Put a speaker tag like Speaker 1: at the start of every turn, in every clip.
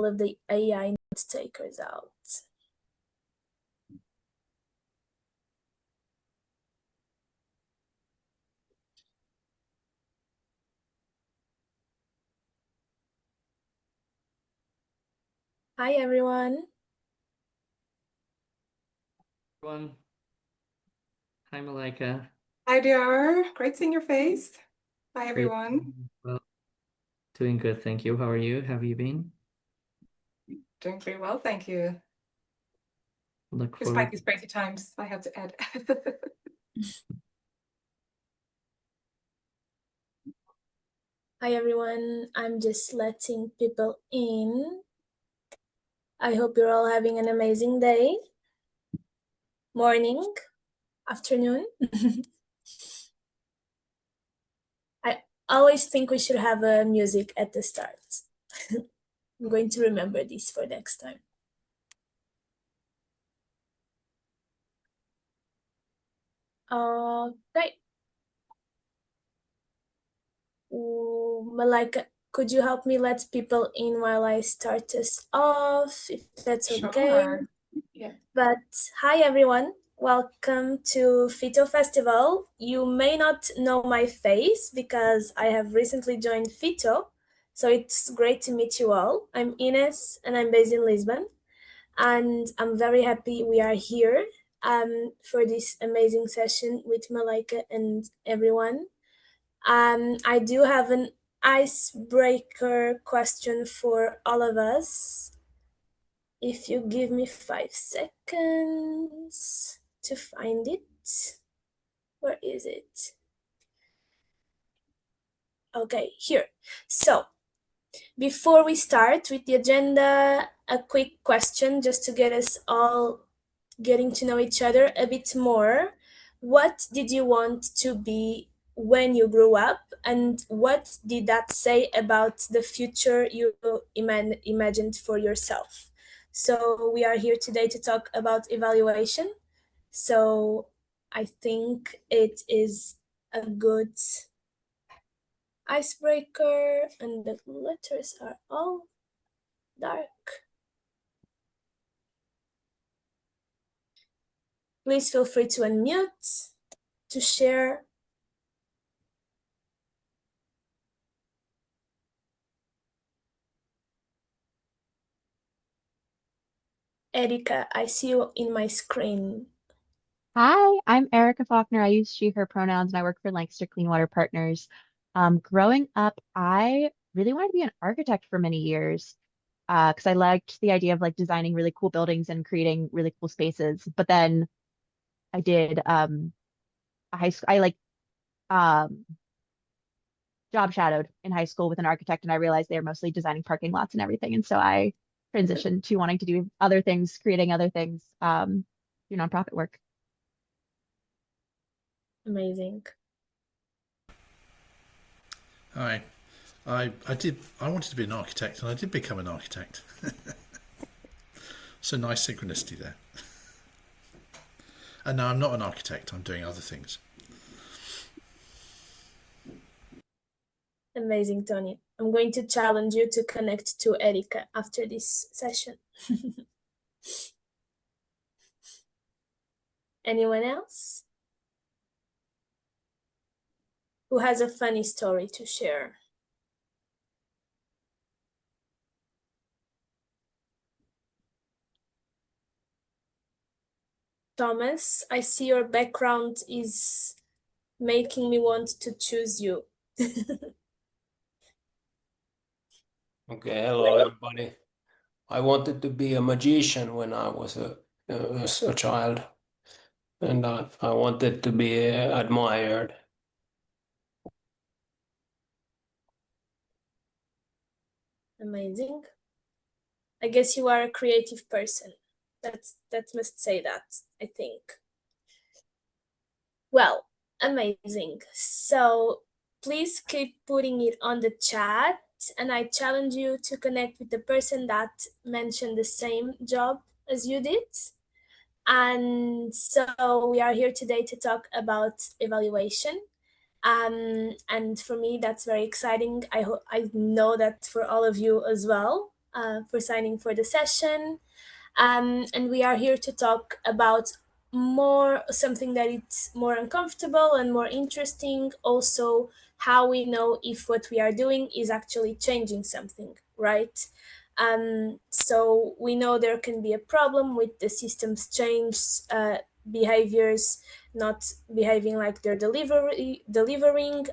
Speaker 1: of the AI note takers out. Hi, everyone.
Speaker 2: Everyone. Hi, Malika.
Speaker 3: Hi, Diar. Great seeing your face. Hi, everyone.
Speaker 2: Well, doing good, thank you. How are you? How have you been?
Speaker 3: Doing pretty well, thank you.
Speaker 2: Look
Speaker 3: Despite
Speaker 2: forward.
Speaker 3: these crazy times, I have to add.
Speaker 1: Hi, everyone. I'm just letting people in. I hope you're all having an amazing day, morning, afternoon. I always think we should have a music at the start. I'm going to remember this for next time. Great. Malika, could you help me let people in while I start us off, if that's okay?
Speaker 3: Sure. Yeah.
Speaker 1: But hi, everyone. Welcome to Fito Festival. You may not know my face because I have recently joined Fito, so it's great to meet you all. I'm Ines and I'm based in Lisbon, and I'm very happy we are here for this amazing session with Malika and everyone. I do have an icebreaker question for all of us. If you give me 5 seconds to find it. Where is it? Okay, here. So, before we start with the agenda, a quick question just to get us all getting to know each other a bit more. What did you want to be when you grew up, and what did that say about the future you imagined for yourself? So we are here today to talk about evaluation. So I think it is a good icebreaker, and the letters are all dark. Please feel free to unmute, to share. Erika, I see you in my screen.
Speaker 4: Hi, I'm Erica Faulkner. I use she, her pronouns, and I work for Lancaster Clean Water Partners. Growing up, I really wanted to be an architect for many years because I liked the idea of like designing really cool buildings and creating really cool spaces. But then I did a high school, I like um, job shadowed in high school with an architect, and I realized they were mostly designing parking lots and everything. And so I transitioned to wanting to do other things, creating other things, do nonprofit work.
Speaker 1: Amazing.
Speaker 5: Hi. I wanted to be an architect and I did become an architect. So nice synchronicity there. And now I'm not an architect, I'm doing other things.
Speaker 1: Amazing, Tony. I'm going to challenge you to connect to Erika after this session. Anyone else who has a funny story to share? Thomas, I see your background is making me want to choose you.
Speaker 6: Okay, hello everybody. I wanted to be a magician when I was a child, and I wanted to be admired.
Speaker 1: Amazing. I guess you are a creative person. That must say that, I think. Well, amazing. So please keep putting it on the chat, and I challenge you to connect with the person that mentioned the same job as you did. And so we are here today to talk about evaluation. And for me, that's very exciting. I know that for all of you as well. for signing for the session. And we are here to talk about something that it's more uncomfortable and more interesting. Also, how we know if what we are doing is actually changing something, right? So we know there can be a problem with the systems change behaviors not behaving like they're delivering,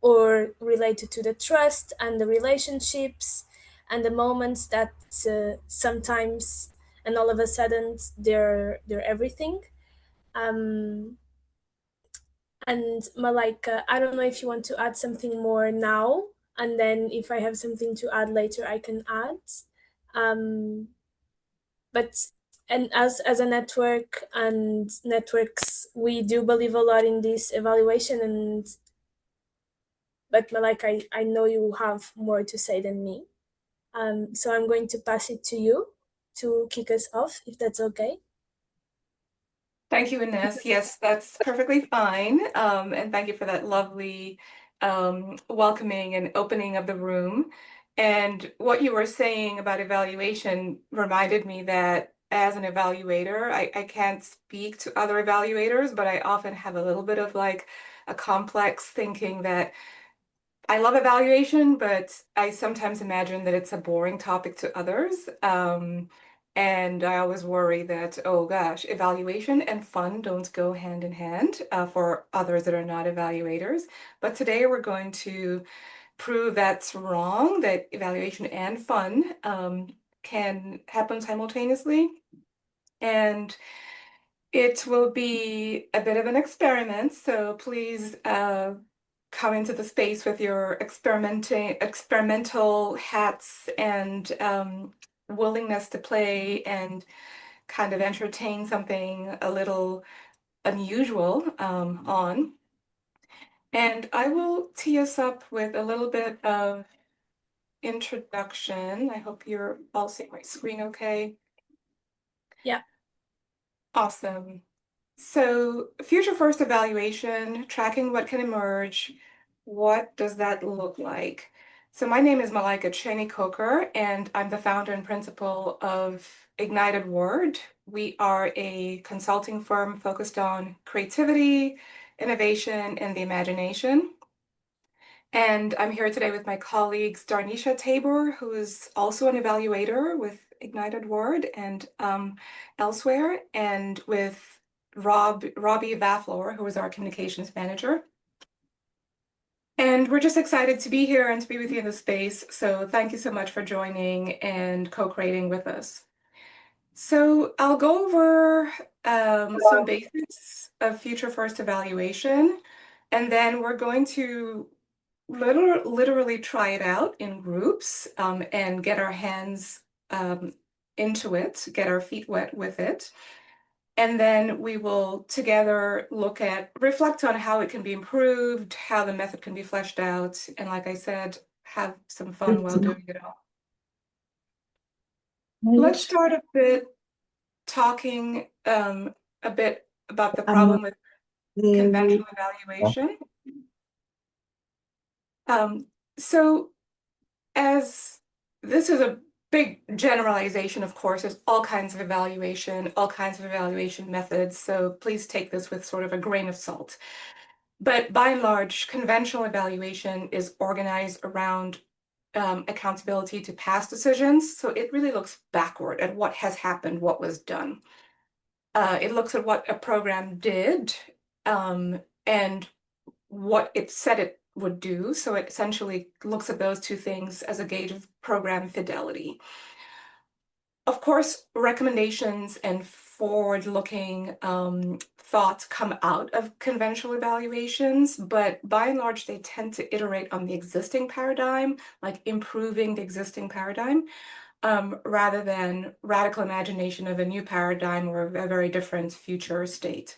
Speaker 1: or related to the trust and the relationships and the moments that sometimes and all of a sudden they're everything. um, and Malaika, I don't know if you want to add something more now, and then if I have something to add later I can add. um, but and as a network and networks, we do believe a lot in this evaluation. And but Malaika, I know you have more to say than me. So I'm going to pass it to you to kick us off, if that's okay.
Speaker 3: Thank you, Ines. Yes, that's perfectly fine. And thank you for that lovely welcoming and opening of the room. And what you were saying about evaluation reminded me that as an evaluator, I can't speak to other evaluators, but I often have a little bit of like a complex thinking that I love evaluation, but I sometimes imagine that it's a boring topic to others. And I always worry that, oh gosh, evaluation and fun don't go hand in hand for others that are not evaluators. But today we're going to prove that's wrong, that evaluation and fun can happen simultaneously. And it will be a bit of an experiment, so please come into the space with your experimental hats and willingness to play and kind of entertain something a little unusual on. And I will tee us up with a little bit of introduction. I hope you're all seeing my screen okay.
Speaker 1: Yeah.
Speaker 3: Awesome. So future first evaluation, tracking what can emerge. What does that look like? So my name is Malaika Cheney Coker, and I'm the founder and principal of Ignited Word. We are a consulting firm focused on creativity, innovation, and the imagination. And I'm here today with my colleagues, Darnisha Tabor, who is also an evaluator with Ignited Word and elsewhere, and with Robbie Vaflor, who is our communications manager. And we're just excited to be here and to be with you in the space. So thank you so much for joining and co-creating with us. So I'll go over some basics of future first evaluation, and then we're going to literally try it out in groups and get our hands into it, get our feet wet with it. And then we will together reflect on how it can be improved, how the method can be fleshed out, and like I said, have some fun while doing it all. Let's start a bit talking a bit about the problem with conventional evaluation. So as this is a big generalization, of course, there's all kinds of evaluation methods, so please take this with sort of a grain of salt. But by and large, conventional evaluation is organized around accountability to past decisions. So it really looks backward at what has happened, what was done. It looks at what a program did and what it said it would do. So it essentially looks at those two things as a gauge of program fidelity. Of course, recommendations and forward-looking thoughts come out of conventional evaluations, but by and large, they tend to iterate on the existing paradigm, like improving the existing paradigm, rather than radical imagination of a new paradigm or a very different future state.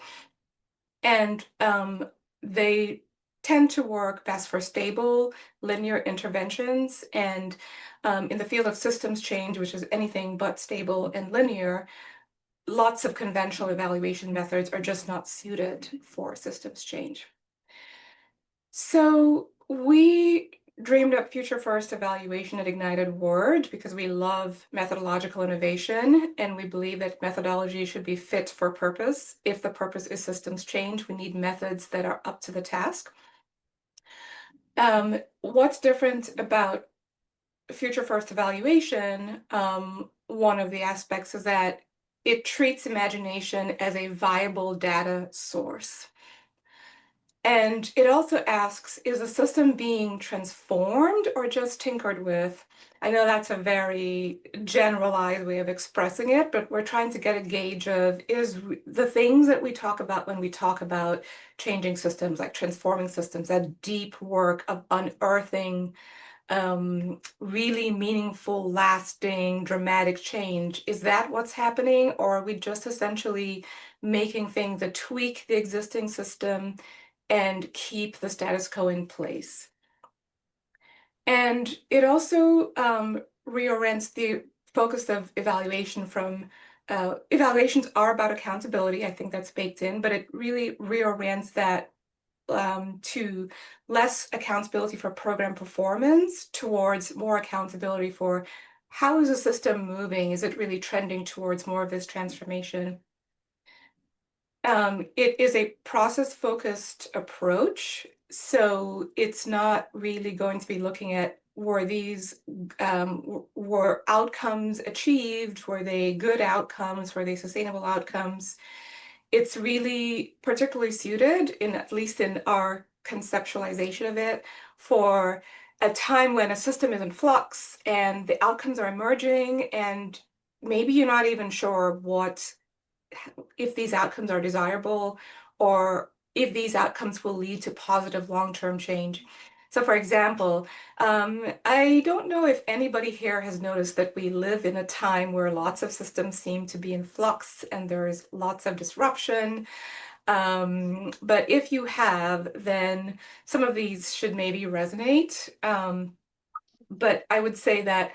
Speaker 3: And they tend to work best for stable, linear interventions. And in the field of systems change, which is anything but stable and linear, lots of conventional evaluation methods are just not suited for systems change. So we dreamed up Future First Evaluation at Ignited Word because we love methodological innovation and we believe that methodology should be fit for purpose. If the purpose is systems change, we need methods that are up to the task. What's different about Future First Evaluation? One of the aspects is that it treats imagination as a viable data source. And it also asks, is the system being transformed or just tinkered with? I know that's a very generalized way of expressing it, but we're trying to get a gauge of, is the things that we talk about when we talk about changing systems, like transforming systems, that deep work of unearthing really meaningful, lasting, dramatic change, is that what's happening? Or are we just essentially making things that tweak the existing system and keep the status quo in place? And it also reorients the focus of evaluation from evaluations are about accountability. I think that's baked in, but it really reorients that to less accountability for program performance towards more accountability for how is the system moving? Is it really trending towards more of this transformation? It is a process-focused approach, so it's not really going to be looking at were outcomes achieved? Were they good outcomes? Were they sustainable outcomes? It's really particularly suited, in at least in our conceptualization of it, for a time when a system is in flux and the outcomes are emerging, and maybe you're not even sure if these outcomes are desirable or if these outcomes will lead to positive long-term change. So for example, I don't know if anybody here has noticed that we live in a time where lots of systems seem to be in flux and there's lots of disruption. But if you have, then some of these should maybe resonate. But I would say that,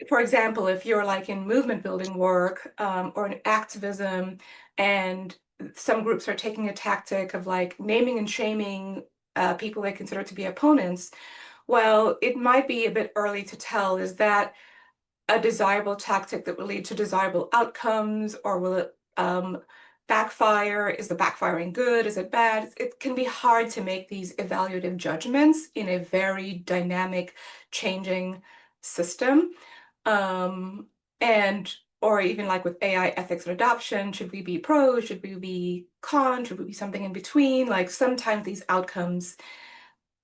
Speaker 3: for example, if you're like in movement building work or in activism, and some groups are taking a tactic of like naming and shaming people they consider to be opponents, well, it might be a bit early to tell, is that a desirable tactic that will lead to desirable outcomes, or will it backfire? Is the backfiring good? Is it bad? It can be hard to make these evaluative judgments in a very dynamic, changing system. Or even like with AI ethics and adoption, should we be pro? Should we be con? Should we be something in between? Like sometimes these outcomes,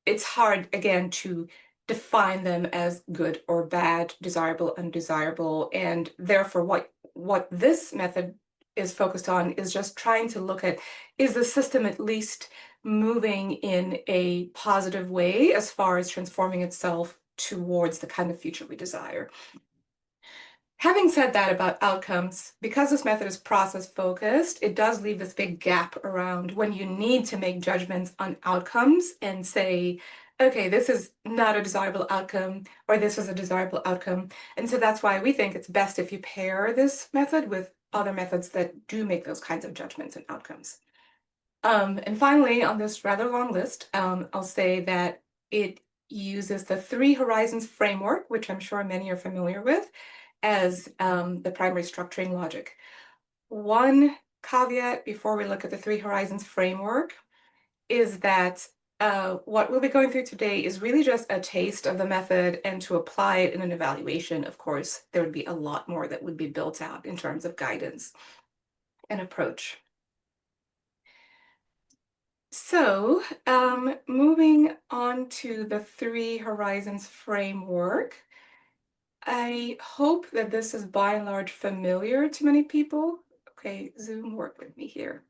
Speaker 3: it's hard, again, to define them as good or bad, desirable, undesirable. And therefore, what this method is focused on is just trying to look at, is the system at least moving in a positive way as far as transforming itself towards the kind of future we desire? Having said that about outcomes, because this method is process-focused, it does leave this big gap around when you need to make judgments on outcomes and say, okay, this is not a desirable outcome, or this is a desirable outcome. And so that's why we think it's best if you pair this method with other methods that do make those kinds of judgments and outcomes. And finally, on this rather long list, I'll say that it uses the 3 Horizons framework, which I'm sure many are familiar with, as the primary structuring logic. One caveat before we look at the 3 Horizons framework is that what we'll be going through today is really just a taste of the method, and to apply it in an evaluation, of course, there would be a lot more that would be built out in terms of guidance and approach. So moving on to the 3 Horizons framework, I hope that this is by and large familiar to many people. Okay, Zoom, work with me here.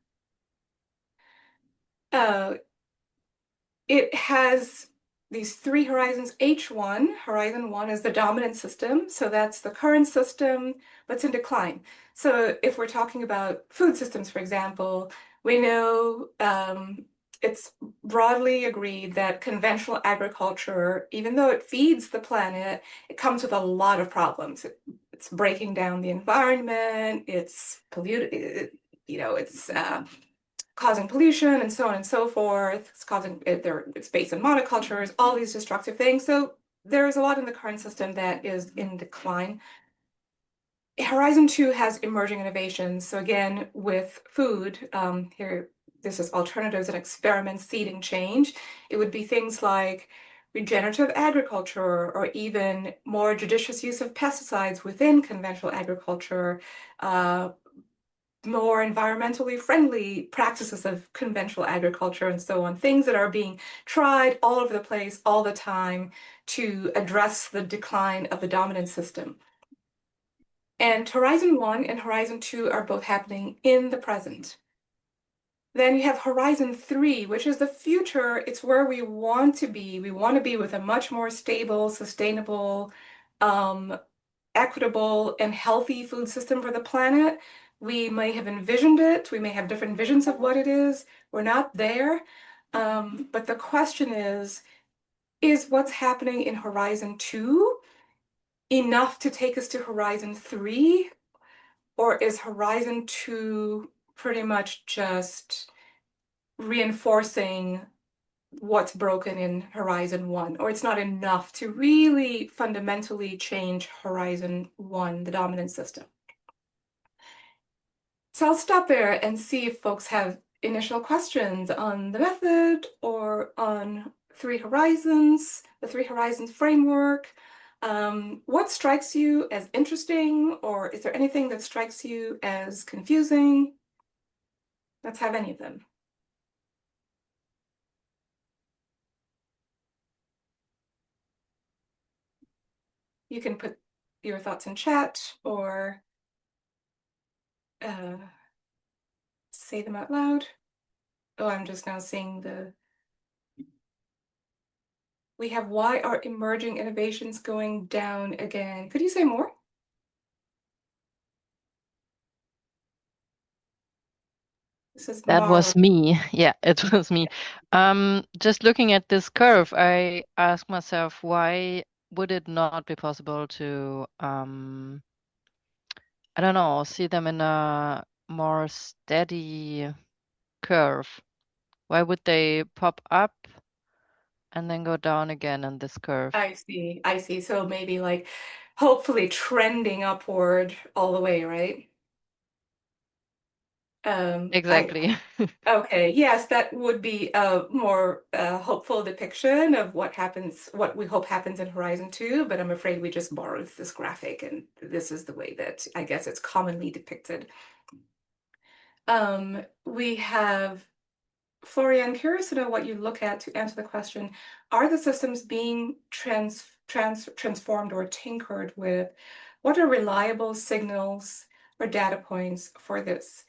Speaker 3: It has these 3 horizons. H1, Horizon 1 is the dominant system. So that's the current system, but it's in decline. So if we're talking about food systems, for example, we know it's broadly agreed that conventional agriculture, even though it feeds the planet, it comes with a lot of problems. It's breaking down the environment, it's polluted, it's causing pollution and so on and so forth. It's based on monocultures, all these destructive things. So there is a lot in the current system that is in decline. Horizon 2 has emerging innovations. So again, with food, here, this is alternatives and experiments seeding change. It would be things like regenerative agriculture, or even more judicious use of pesticides within conventional agriculture, more environmentally friendly practices of conventional agriculture, and so on. Things that are being tried all over the place all the time to address the decline of the dominant system. And Horizon 1 and Horizon 2 are both happening in the present. Then you have Horizon 3, which is the future. It's where we want to be. We want to be with a much more stable, sustainable, equitable, and healthy food system for the planet. We may have envisioned it. We may have different visions of what it is. We're not there. But the question is what's happening in Horizon 2 enough to take us to Horizon 3? Or is Horizon 2 pretty much just reinforcing what's broken in Horizon 1? Or it's not enough to really fundamentally change Horizon 1, the dominant system? So I'll stop there and see if folks have initial questions on the method or on the 3 Horizons framework. What strikes you as interesting, or is there anything that strikes you as confusing? Let's have any of them. You can put your thoughts in chat or say them out loud. Oh, I'm just now seeing we have why are emerging innovations going down again? Could you say more?
Speaker 7: That
Speaker 3: This is
Speaker 7: was
Speaker 3: Mara.
Speaker 7: me. Yeah, it was me. Just looking at this curve, I ask myself, why would it not be possible to, I don't know, see them in a more steady curve? Why would they pop up and then go down again in this curve?
Speaker 3: I see. So maybe like hopefully trending upward all the way, right?
Speaker 7: Exactly.
Speaker 3: Okay, yes, that would be a more hopeful depiction of what happens, what we hope happens in Horizon 2, but I'm afraid we just borrowed this graphic, and this is the way that I guess it's commonly depicted. We have Florian, curious to know what you look at to answer the question, are the systems being transformed or tinkered with? What are reliable signals or data points for this?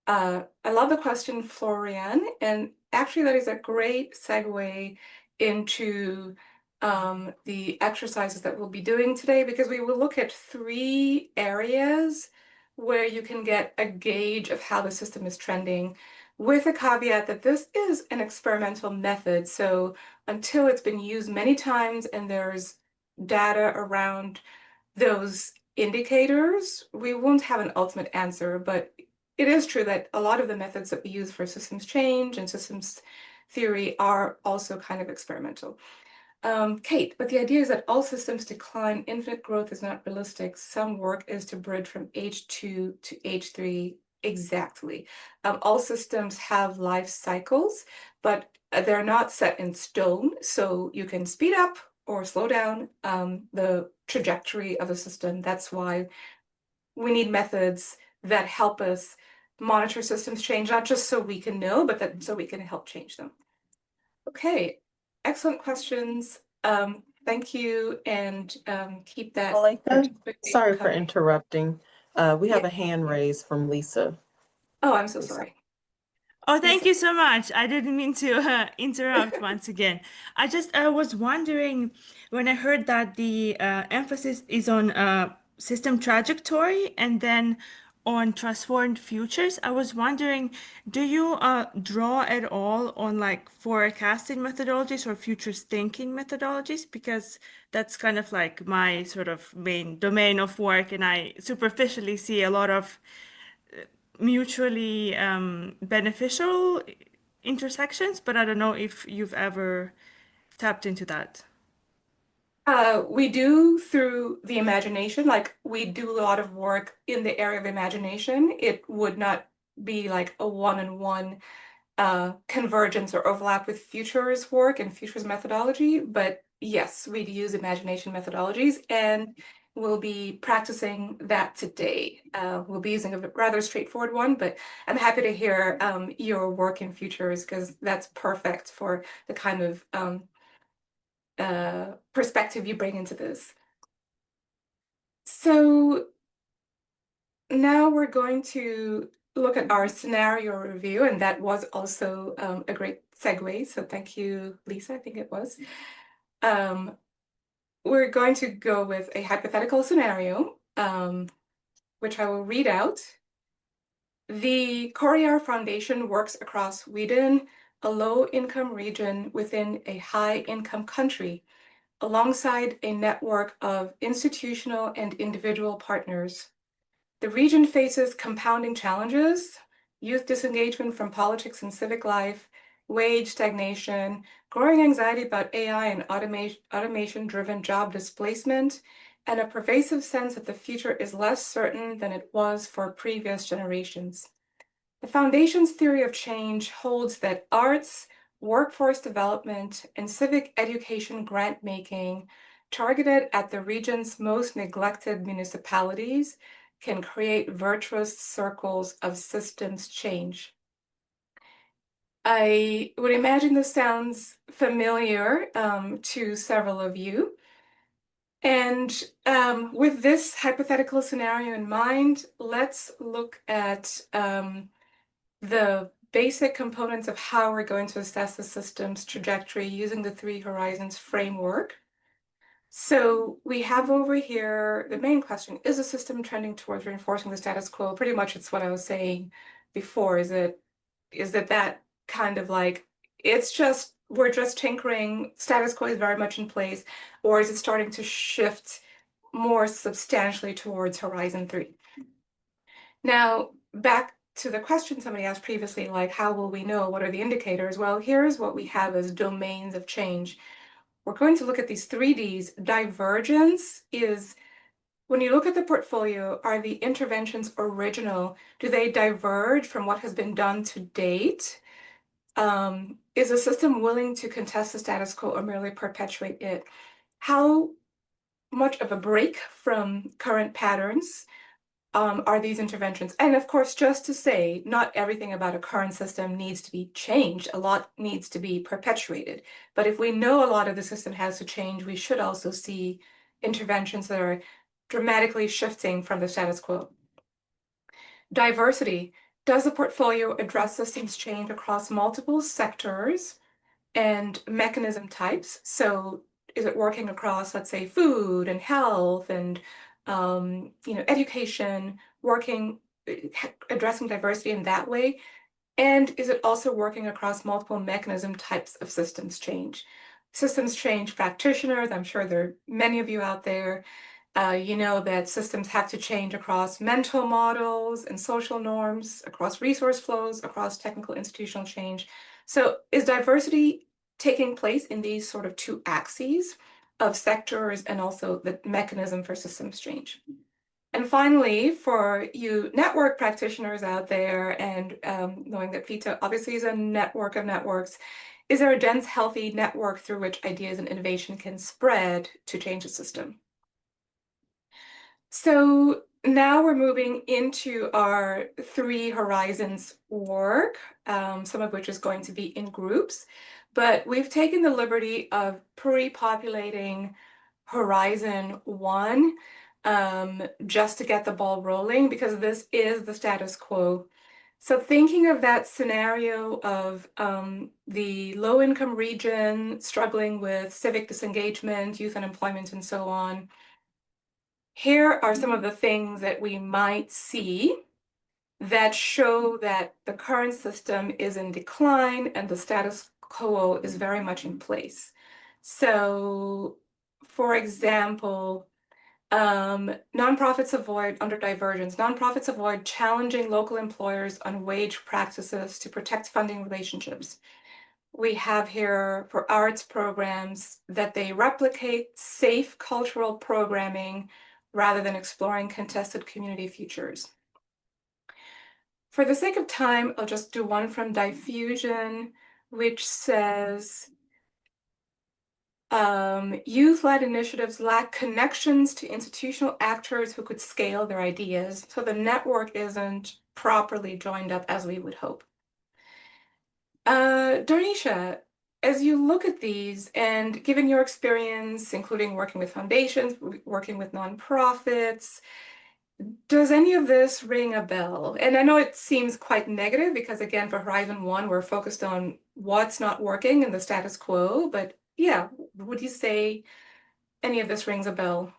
Speaker 3: I love the question, Florian, and actually that is a great segue into the exercises that we'll be doing today, because we will look at 3 areas where you can get a gauge of how the system is trending, with a caveat that this is an experimental method. So until it's been used many times and there's data around those indicators, we won't have an ultimate answer. But it is true that a lot of the methods that we use for systems change and systems theory are also kind of experimental. Kate, but the idea is that all systems decline, infinite growth is not realistic. Some work is to bridge from H2 to H3. Exactly. All systems have life cycles, but they're not set in stone. So you can speed up or slow down the trajectory of a system. That's why we need methods that help us monitor systems change, not just so we can know, but that so we can help change them. Okay, excellent questions. Thank you, and keep that.
Speaker 8: Malika, sorry for
Speaker 3: coming.
Speaker 8: interrupting. We have
Speaker 3: Yeah.
Speaker 8: a hand raised from Lisa.
Speaker 3: Oh, I'm so sorry.
Speaker 9: Oh, thank
Speaker 3: Lisa.
Speaker 9: you so much. I didn't mean to interrupt once again. I just was wondering, when I heard that the emphasis is on system trajectory and then on transformed futures, I was wondering, do you draw at all on like forecasting methodologies or futures thinking methodologies? Because that's kind of like my sort of main domain of work, and I superficially see a lot of mutually beneficial intersections, but I don't know if you've ever tapped into that.
Speaker 3: We do through the imagination, like we do a lot of work in the area of imagination. It would not be like a one-on-one convergence or overlap with Future's work and Future's methodology, but yes, we use imagination methodologies and we'll be practicing that today. We'll be using a rather straightforward one, but I'm happy to hear your work in Futures because that's perfect for the kind of perspective you bring into this. So now we're going to look at our scenario review, and that was also a great segue. So thank you, Lisa, I think it was. We're going to go with a hypothetical scenario, which I will read out. The Courier Foundation works across Sweden, a low-income region within a high-income country, alongside a network of institutional and individual partners. The region faces compounding challenges: youth disengagement from politics and civic life, wage stagnation, growing anxiety about AI and automation-driven job displacement, and a pervasive sense that the future is less certain than it was for previous generations. The Foundation's theory of change holds that arts, workforce development, and civic education grant-making targeted at the region's most neglected municipalities can create virtuous circles of systems change. I would imagine this sounds familiar to several of you. And with this hypothetical scenario in mind, let's look at the basic components of how we're going to assess the system's trajectory using the Three Horizons framework. So we have over here the main question: is the system trending towards reinforcing the status quo? Pretty much it's what I was saying before. Is that kind of like we're just tinkering, status quo is very much in place, or is it starting to shift more substantially towards Horizon 3? Now, back to the question somebody asked previously, like, how will we know? What are the indicators? Well, here's what we have as domains of change. We're going to look at these 3Ds. Divergence is when you look at the portfolio, are the interventions original? Do they diverge from what has been done to date? Is the system willing to contest the status quo or merely perpetuate it? How much of a break from current patterns are these interventions? And of course, just to say, not everything about a current system needs to be changed. A lot needs to be perpetuated. But if we know a lot of the system has to change, we should also see interventions that are dramatically shifting from the status quo. Diversity. Does the portfolio address systems change across multiple sectors and mechanism types? So is it working across, let's say, food and health and education, addressing diversity in that way? And is it also working across multiple mechanism types of systems change? Systems change practitioners, I'm sure there are many of you out there. You know that systems have to change across mental models and social norms, across resource flows, across technical institutional change. So is diversity taking place in these sort of two axes of sectors and also the mechanism for systems change? And finally, for you network practitioners out there and knowing that FITO obviously is a network of networks, is there a dense, healthy network through which ideas and innovation can spread to change the system? So now we're moving into our Three Horizons work, some of which is going to be in groups, but we've taken the liberty of pre-populating Horizon 1 just to get the ball rolling, because this is the status quo. So thinking of that scenario of the low-income region struggling with civic disengagement, youth unemployment, and so on, here are some of the things that we might see that show that the current system is in decline and the status quo is very much in place. So, for example, Nonprofits avoid, under divergence, nonprofits avoid challenging local employers on wage practices to protect funding relationships. We have here for arts programs that they replicate safe cultural programming rather than exploring contested community futures. For the sake of time, I'll just do one from Diffusion, which says, youth-led initiatives lack connections to institutional actors who could scale their ideas, so the network isn't properly joined up as we would hope. Darnisha, as you look at these and given your experience, including working with foundations, working with nonprofits, does any of this ring a bell? And I know it seems quite negative because, again, for Horizon 1, we're focused on what's not working in the status quo. But yeah, would you say any of this rings a bell?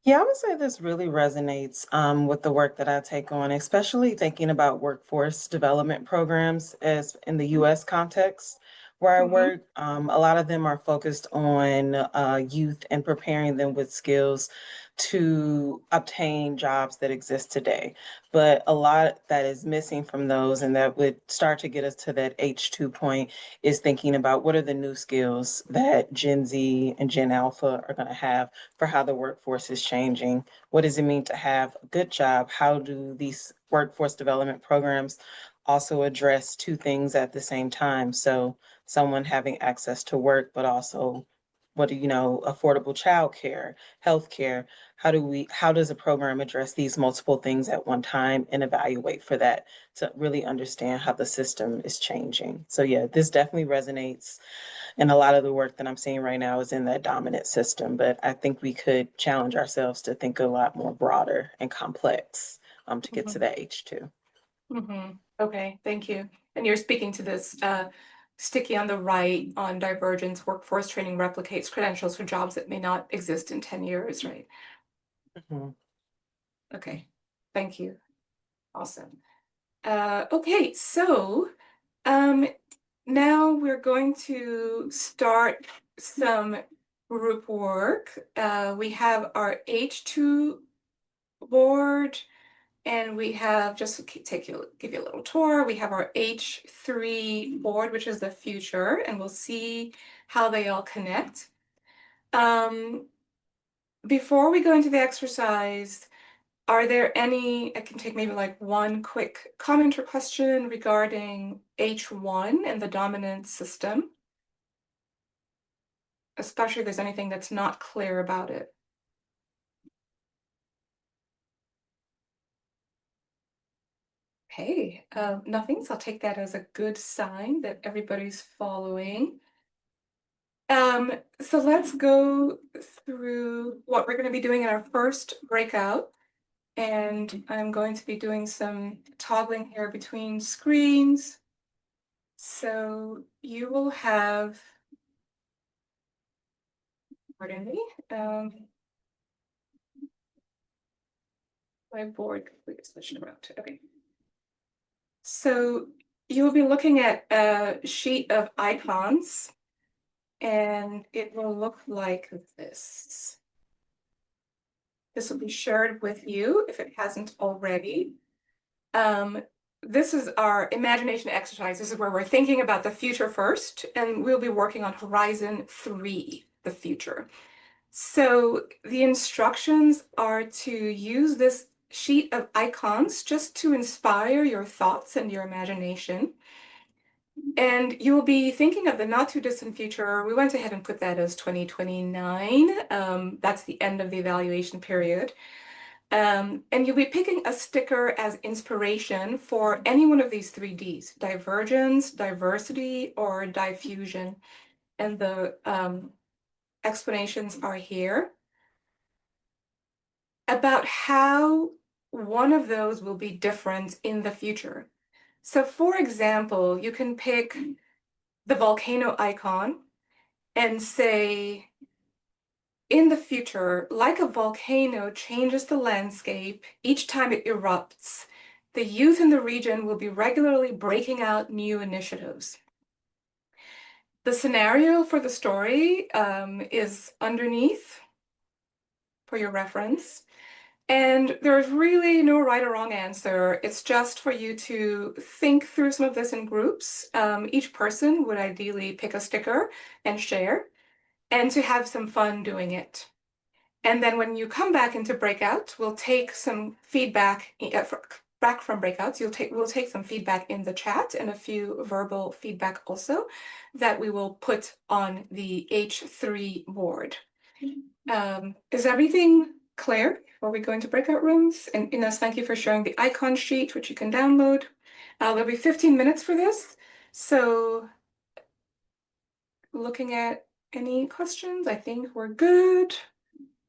Speaker 8: Yeah, I would say this really resonates with the work that I take on, especially thinking about workforce development programs as in the US context where I work. A lot of them are focused on youth and preparing them with skills to obtain jobs that exist today. But a lot that is missing from those, and that would start to get us to that H2 point, is thinking about what are the new skills that Gen Z and Gen Alpha are going to have for how the workforce is changing. What does it mean to have a good job? How do these workforce development programs also address two things at the same time? So someone having access to work, but also what do you know, affordable childcare, healthcare. How does a program address these multiple things at one time and evaluate for that to really understand how the system is changing? So yeah, this definitely resonates. And a lot of the work that I'm seeing right now is in that dominant system, but I think we could challenge ourselves to think a lot more broader and complex to get to that H2.
Speaker 3: Okay, thank you. And you're speaking to this sticky on the right on divergence, workforce training replicates credentials for jobs that may not exist in 10 years, right? Okay, thank you. Awesome. Okay, so now we're going to start some group work. We have our H2 board, and we have, just to give you a little tour, we have our H3 board, which is the future, and we'll see how they all connect. Before we go into the exercise, are there any, I can take maybe like one quick comment or question regarding H1 and the dominant system, especially if there's anything that's not clear about it. Okay, nothing, so I'll take that as a good sign that everybody's following. So let's go through what we're going to be doing in our first breakout. And I'm going to be doing some toggling here between screens. So you will have, pardon me, my board completely switched around. Okay. So you will be looking at a sheet of icons, and it will look like this. This will be shared with you if it hasn't already. This is our imagination exercise. This is where we're thinking about the future first, and we'll be working on Horizon 3, the future. So the instructions are to use this sheet of icons just to inspire your thoughts and your imagination. And you will be thinking of the not too distant future. We went ahead and put that as 2029. That's the end of the evaluation period. And you'll be picking a sticker as inspiration for any one of these 3 Ds: divergence, diversity, or diffusion. And the explanations are here about how one of those will be different in the future. So for example, you can pick the volcano icon and say, in the future, like a volcano changes the landscape each time it erupts, the youth in the region will be regularly breaking out new initiatives. The scenario for the story is underneath. for your reference. And there's really no right or wrong answer. It's just for you to think through some of this in groups. Each person would ideally pick a sticker and share, and to have some fun doing it. And then when you come back into breakout, we'll take some feedback back from breakouts. We'll take some feedback in the chat and a few verbal feedback also that we will put on the H3 board. Is everything clear before we go into breakout rooms? And Ines, thank you for sharing the icon sheet, which you can download. There'll be 15 minutes for this. So looking at any questions, I think we're good.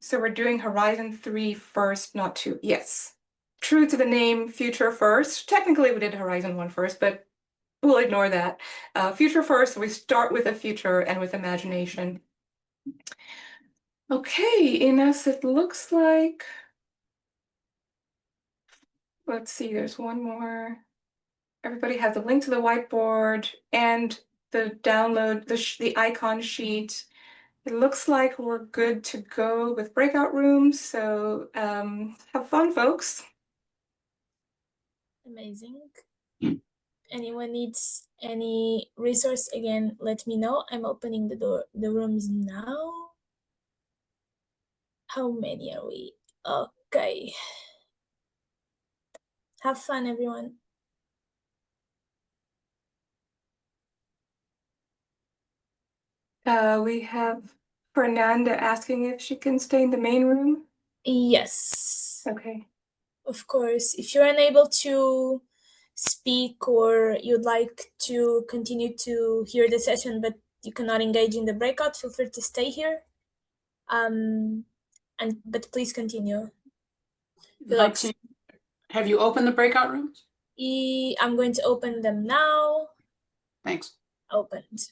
Speaker 3: So we're doing Horizon 3 first, not 2. Yes. True to the name, Future first. Technically, we did Horizon 1 first, but we'll ignore that. Future first, we start with a future and with imagination. Okay, Ines, it looks like, let's see, there's one more. Everybody has the link to the whiteboard and the download, the icon sheet. It looks like we're good to go with breakout rooms. So have fun, folks.
Speaker 1: Amazing. Anyone needs any resource, again, let me know. I'm opening the rooms now. How many are we? Okay. Have fun, everyone.
Speaker 3: We have Fernanda asking if she can stay in the main room.
Speaker 1: Yes.
Speaker 3: Okay.
Speaker 1: Of course. If you're unable to speak or you'd like to continue to hear the session, but you cannot engage in the breakout, feel free to stay here. But please continue.
Speaker 10: Have you opened the breakout rooms?
Speaker 1: I'm going to open them now.
Speaker 10: Thanks.
Speaker 1: Opened.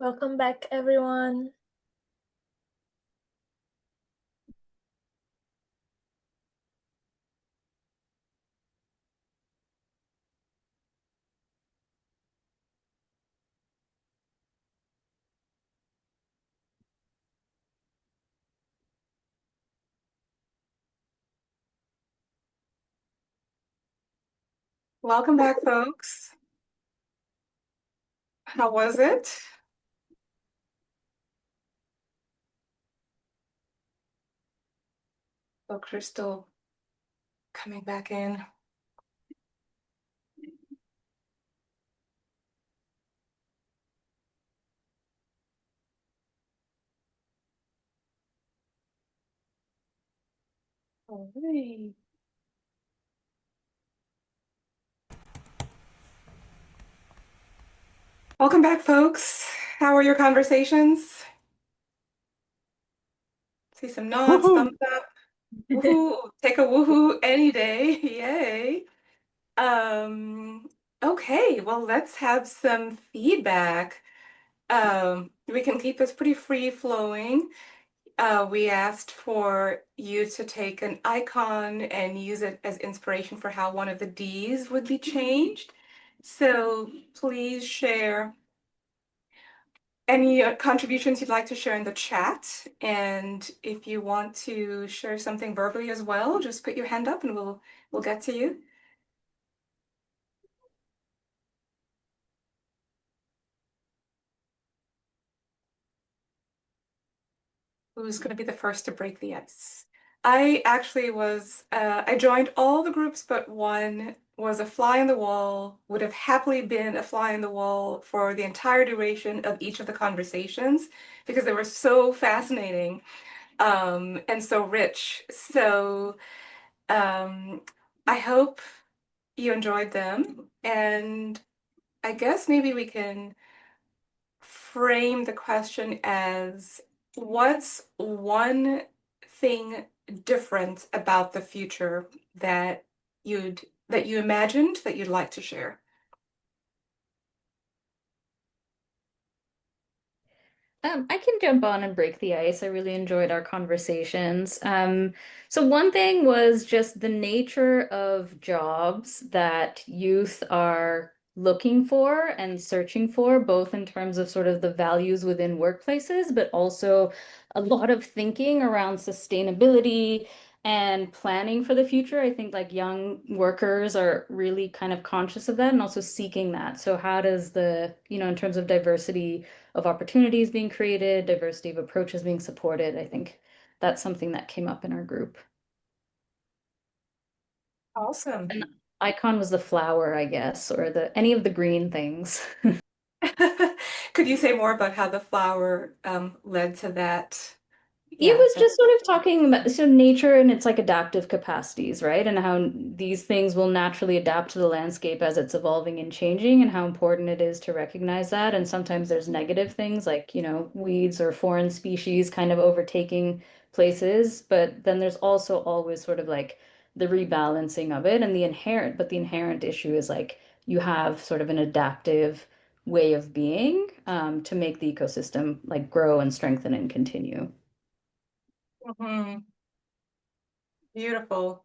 Speaker 1: Welcome back, everyone.
Speaker 3: Welcome back, folks. How was it? Oh, Crystal coming back in. All right. Welcome back, folks. How are your conversations? See some nods, thumbs up. Woohoo! Take a woohoo any day. Yay. Okay, well, let's have some feedback. We can keep this pretty free flowing. We asked for you to take an icon and use it as inspiration for how one of the Ds would be changed. So please share any contributions you'd like to share in the chat. And if you want to share something verbally as well, just put your hand up and we'll get to you. Who's going to be the first to break the ice? I actually was, I joined all the groups but one, was a fly on the wall, would have happily been a fly on the wall for the entire duration of each of the conversations because they were so fascinating and so rich. So I hope you enjoyed them. And I guess maybe we can frame the question as what's one thing different about the future that you imagined that you'd like to share?
Speaker 11: I can jump on and break the ice. I really enjoyed our conversations. So one thing was just the nature of jobs that youth are looking for and searching for, both in terms of sort of the values within workplaces, but also a lot of thinking around sustainability and planning for the future. I think like young workers are really kind of conscious of that and also seeking that. So how does the, in terms of diversity of opportunities being created, diversity of approaches being supported. I think that's something that came up in our group.
Speaker 3: Awesome.
Speaker 11: And the icon was the flower, I guess, or the any of the green things.
Speaker 3: Could you say more about how the flower led to that?
Speaker 11: It was just sort of talking about so nature and its like adaptive capacities, right? And how these things will naturally adapt to the landscape as it's evolving and changing, and how important it is to recognize that. And sometimes there's negative things like, weeds or foreign species kind of overtaking places, but then there's also always sort of like the rebalancing of it and the inherent issue is like you have sort of an adaptive way of being to make the ecosystem like grow and strengthen and continue.
Speaker 3: Beautiful.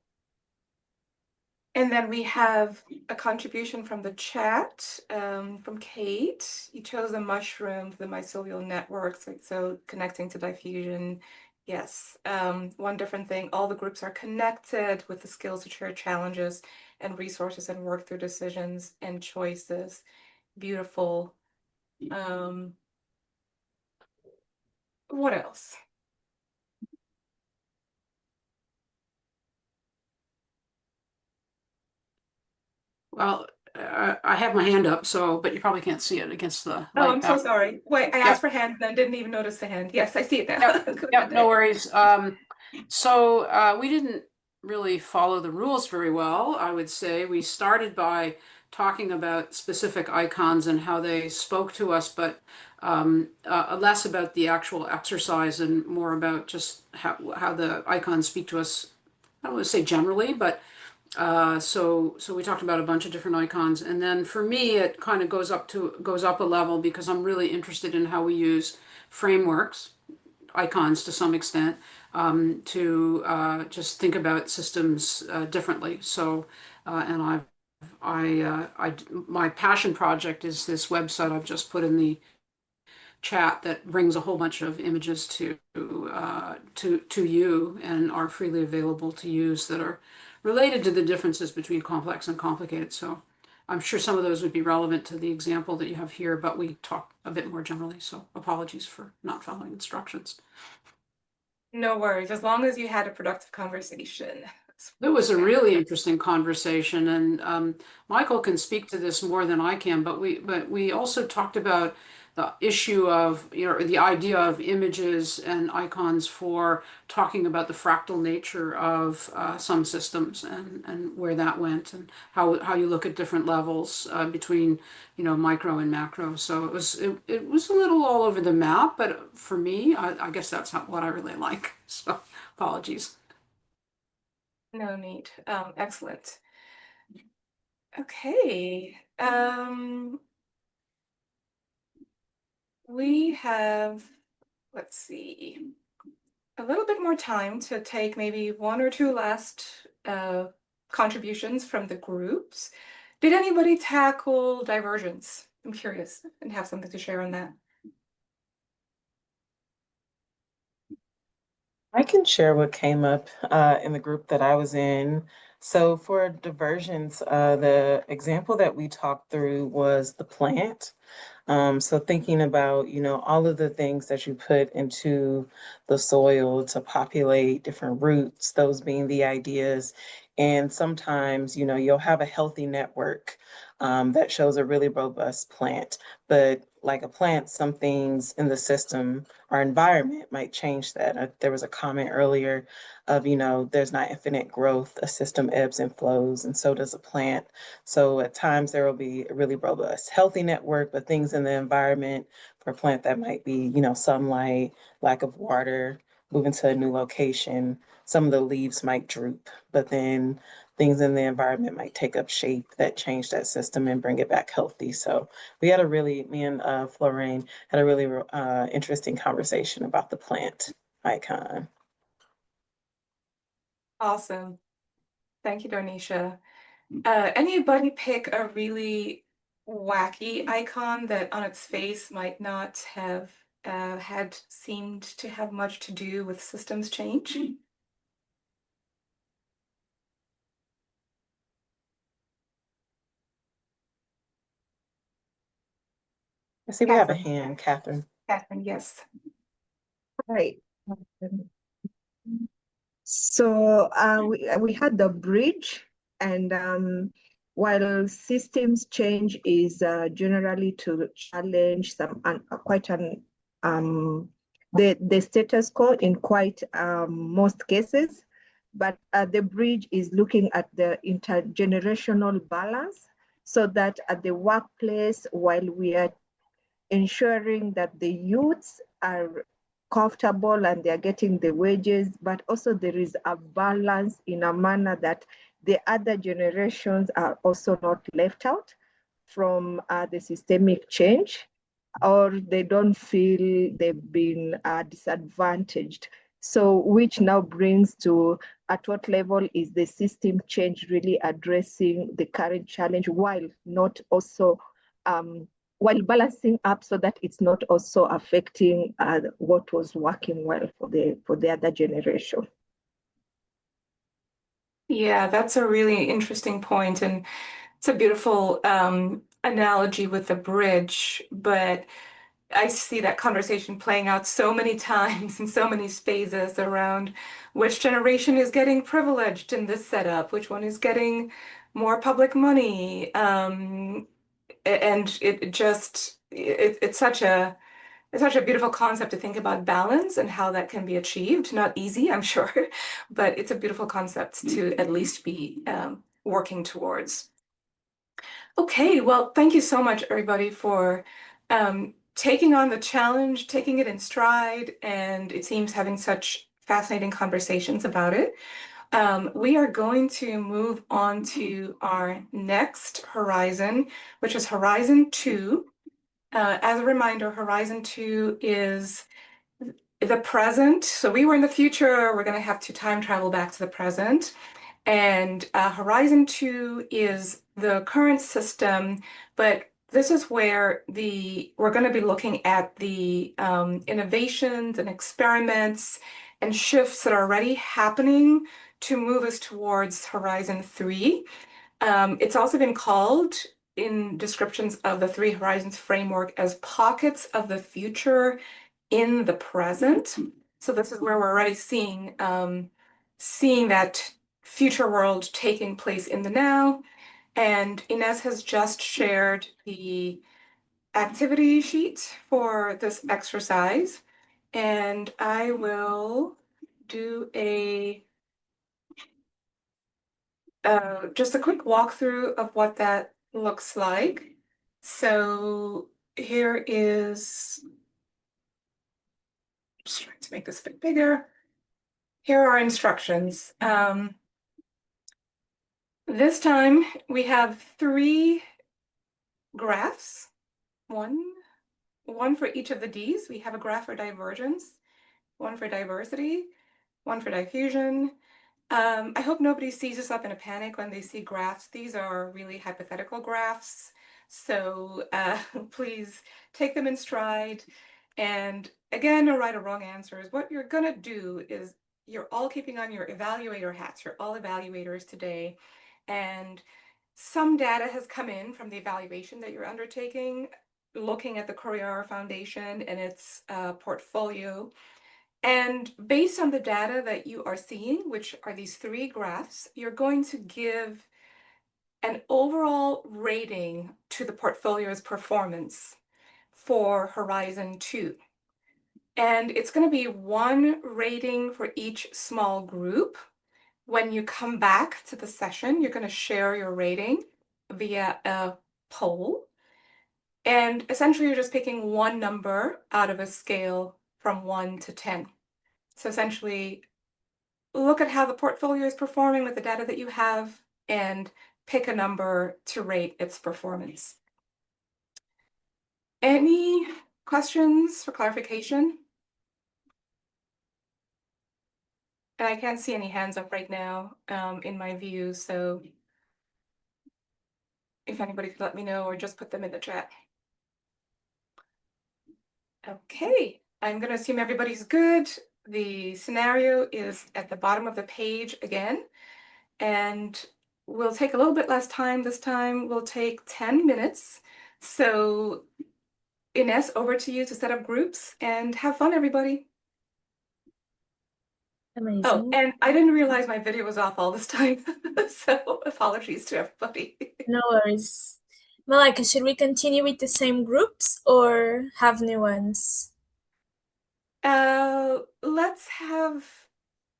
Speaker 3: And then we have a contribution from the chat from Kate. You chose a mushroom for the mycelial network, so connecting to diffusion. Yes, one different thing, all the groups are connected with the skills to share challenges and resources and work through decisions and choices. Beautiful. What else?
Speaker 10: Well, I have my hand up, but you probably can't see it against the
Speaker 3: Oh,
Speaker 10: light.
Speaker 3: I'm so sorry. Wait, I asked for hand, then didn't even notice the hand. Yes, I see it now.
Speaker 10: Yep, no worries. So we didn't really follow the rules very well, I would say. We started by talking about specific icons and how they spoke to us, but less about the actual exercise and more about just how the icons speak to us. I don't want to say generally, but So we talked about a bunch of different icons, and then for me, it kind of goes up a level because I'm really interested in how we use frameworks, icons to some extent, to just think about systems differently. So, and my passion project is this website I've just put in the chat that brings a whole bunch of images to you and are freely available to use that are related to the differences between complex and complicated. So I'm sure some of those would be relevant to the example that you have here, but we talk a bit more generally. So apologies for not following instructions.
Speaker 3: No worries, as long as you had a productive conversation.
Speaker 10: It was a really interesting conversation, and Michael can speak to this more than I can. But we also talked about the issue of, the idea of images and icons for talking about the fractal nature of some systems and where that went, and how you look at different levels between micro and macro. So it was a little all over the map, but for me, I guess that's what I really like. So apologies.
Speaker 3: No need. Excellent. Okay. We have, let's see, a little bit more time to take maybe one or two last contributions from the groups. Did anybody tackle divergence? I'm curious and have something to share on that.
Speaker 8: I can share what came up in the group that I was in. So for diversions, the example that we talked through was the plant. So thinking about, all of the things that you put into the soil to populate different roots, those being the ideas. And sometimes, you'll have a healthy network that shows a really robust plant. But like a plant, some things in the system or environment might change that. There was a comment earlier of, there's not infinite growth, a system ebbs and flows, and so does a plant. So at times there will be a really robust, healthy network, but things in the environment for a plant that might be, sunlight, lack of water, moving to a new location, some of the leaves might droop, but then things in the environment might take up shape that change that system and bring it back healthy. So we had me and Florine had a really interesting conversation about the plant icon.
Speaker 3: Awesome. Thank you, Darnisha. Anybody pick a really wacky icon that on its face might not have had seemed to have much to do with systems change?
Speaker 8: I see we have a hand, Catherine.
Speaker 3: Catherine, yes.
Speaker 12: Right. So we had the bridge, and while systems change is generally to challenge some quite an the status quo in quite most cases, but the bridge is looking at the intergenerational balance, so that at the workplace, while we are ensuring that the youths are comfortable and they're getting the wages, but also there is a balance in a manner that the other generations are also not left out from the systemic change, or they don't feel they've been disadvantaged. So which now brings to at what level is the system change really addressing the current challenge while not also while balancing up so that it's not also affecting what was working well for the other generation.
Speaker 3: Yeah, that's a really interesting point, and it's a beautiful analogy with the bridge, but I see that conversation playing out so many times in so many spaces around which generation is getting privileged in this setup, which one is getting more public money. And it's such a beautiful concept to think about balance and how that can be achieved. Not easy, I'm sure, but it's a beautiful concept to at least be working towards. Okay, well, thank you so much, everybody, for taking on the challenge, taking it in stride, and it seems having such fascinating conversations about it. We are going to move on to our next horizon, which is Horizon 2. As a reminder, Horizon 2 is the present. So we were in the future, we're going to have to time travel back to the present. And Horizon 2 is the current system, but this is where we're going to be looking at the innovations and experiments and shifts that are already happening to move us towards Horizon 3. It's also been called in descriptions of the Three Horizons framework as pockets of the future in the present. So this is where we're already seeing that future world taking place in the now. And Inez has just shared the activity sheet for this exercise. And I will do just a quick walkthrough of what that looks like. So here is, just trying to make this a bit bigger. Here are instructions. This time we have 3 graphs, one for each of the Ds. We have a graph for divergence, one for diversity, one for diffusion. I hope nobody seizes up in a panic when they see graphs. These are really hypothetical graphs. So please take them in stride. And again, no right or wrong answers. What you're going to do is you're all keeping on your evaluator hats. You're all evaluators today. And some data has come in from the evaluation that you're undertaking, looking at the Korear Foundation and its portfolio. And based on the data that you are seeing, which are these 3 graphs, you're going to give an overall rating to the portfolio's performance for Horizon 2. And it's going to be 1 rating for each small group. When you come back to the session, you're going to share your rating via a poll. And essentially, you're just picking 1 number out of a scale from 1 to 10. So essentially, look at how the portfolio is performing with the data that you have and pick a number to rate its performance. Any questions for clarification? And I can't see any hands up right now in my view, so if anybody could let me know or just put them in the chat. Okay, I'm going to assume everybody's good. The scenario is at the bottom of the page again, and we'll take a little bit less time this time. We'll take 10 minutes. So Ines, over to you to set up groups and have fun, everybody.
Speaker 1: Amazing.
Speaker 3: Oh, and I didn't realize my video was off all this time, so apologies to everybody.
Speaker 1: No worries. Malika, should we continue with the same groups or have new ones?
Speaker 3: Let's have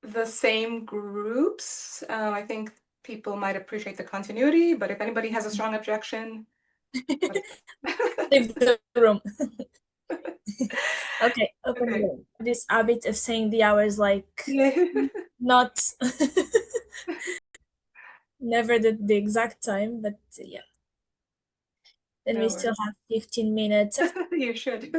Speaker 3: the same groups. I think people might appreciate the continuity, but if anybody has a strong objection,
Speaker 1: leave the room. Okay, open the room. This habit of saying the hours like not never the exact time, but yeah. Then we still have 15 minutes.
Speaker 3: You should.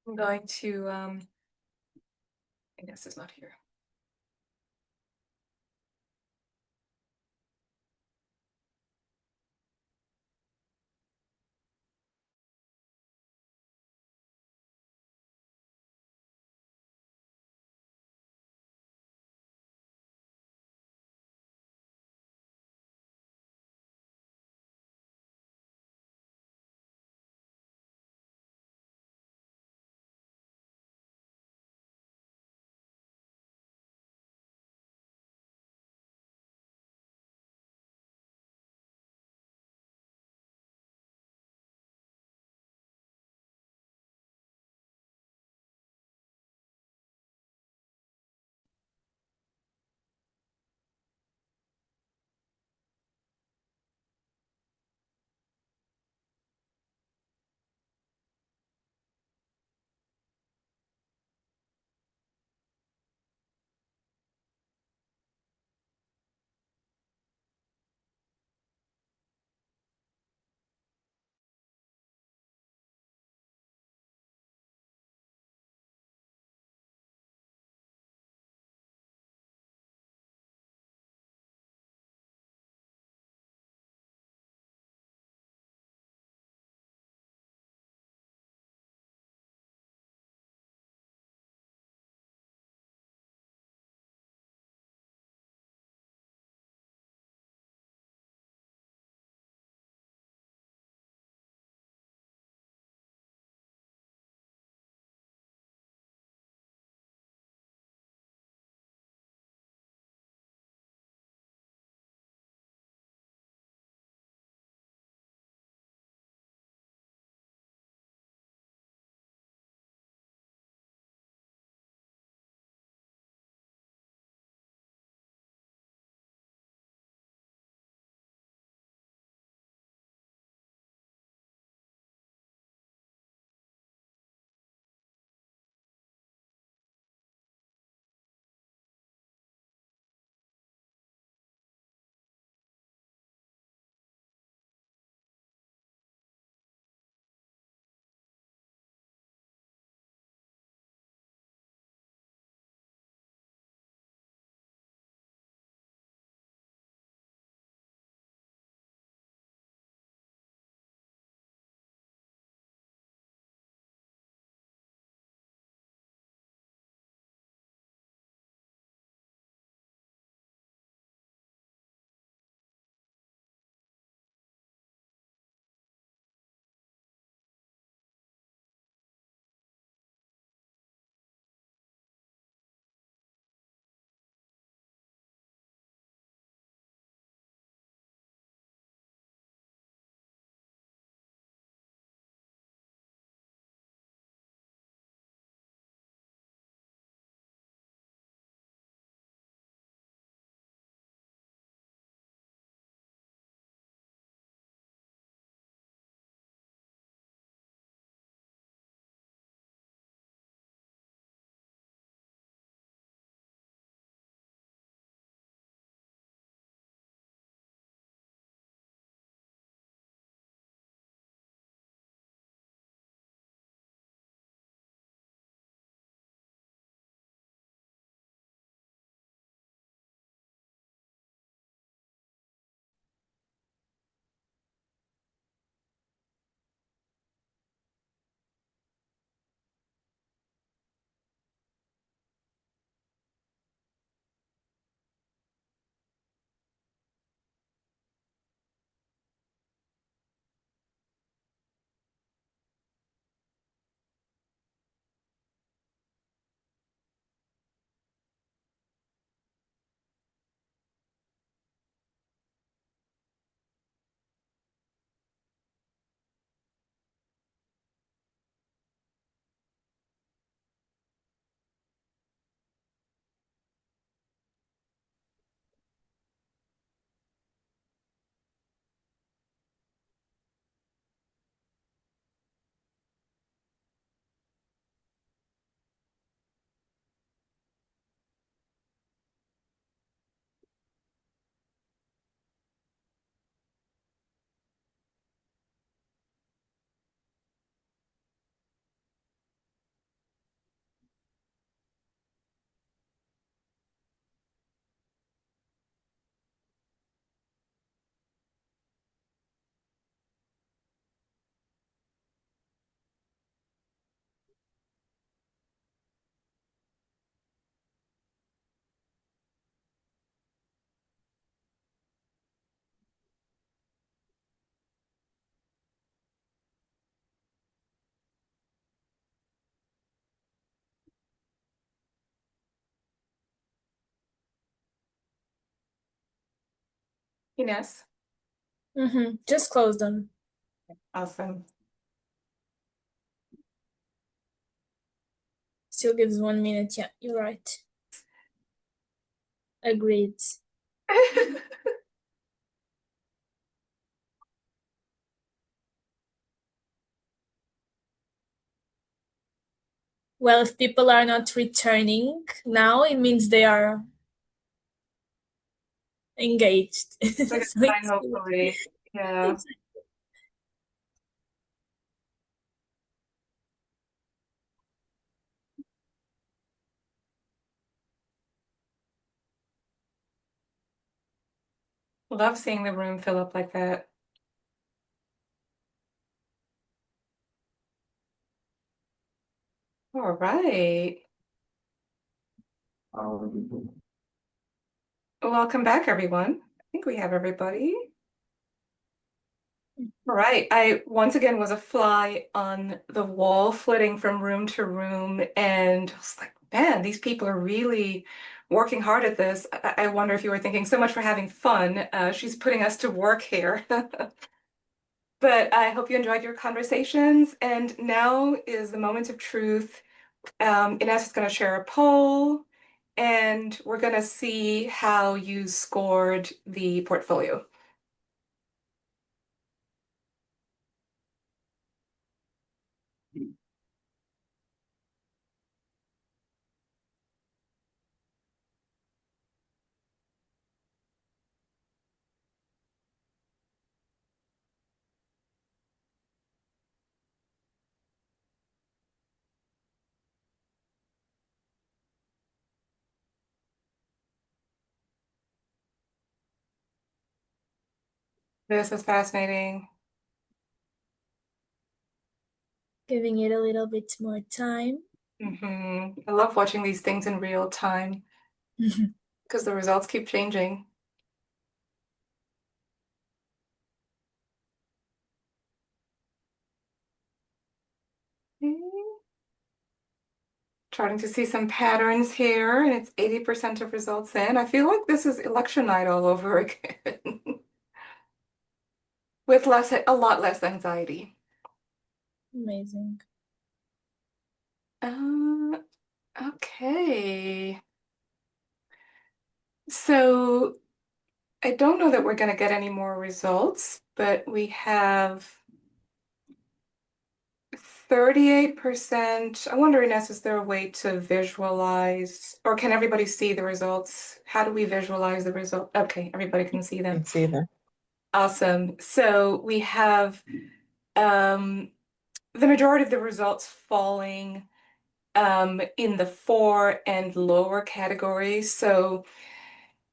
Speaker 3: I'm going to, I guess it's not here. Ines?
Speaker 1: Just close them.
Speaker 3: Awesome.
Speaker 1: Still gives 1 minute. Yeah, you're right. Agreed. Well, if people are not returning now, it means they are engaged.
Speaker 3: It's a good
Speaker 1: So
Speaker 3: sign, hopefully. Yeah. Love seeing the room fill up like that. All right. Welcome back, everyone. I think we have everybody. All right. I once again was a fly on the wall, flitting from room to room, and I was like, man, these people are really working hard at this. I wonder if you were thinking so much for having fun. She's putting us to work here. But I hope you enjoyed your conversations. And now is the moment of truth. Ines is going to share a poll, and we're going to see how you scored the portfolio. This is fascinating.
Speaker 1: Giving it a little bit more time.
Speaker 3: I love watching these things in real time because the results keep changing. Starting to see some patterns here, and it's 80% of results in. I feel like this is election night all over again with a lot less anxiety.
Speaker 1: Amazing.
Speaker 3: Okay. So I don't know that we're going to get any more results, but we have 38%. I wonder, Ines, is there a way to visualize, or can everybody see the results? How do we visualize the result? Okay, everybody can see them.
Speaker 8: Can see them.
Speaker 3: Awesome. So we have the majority of the results falling in the 4 and lower categories. So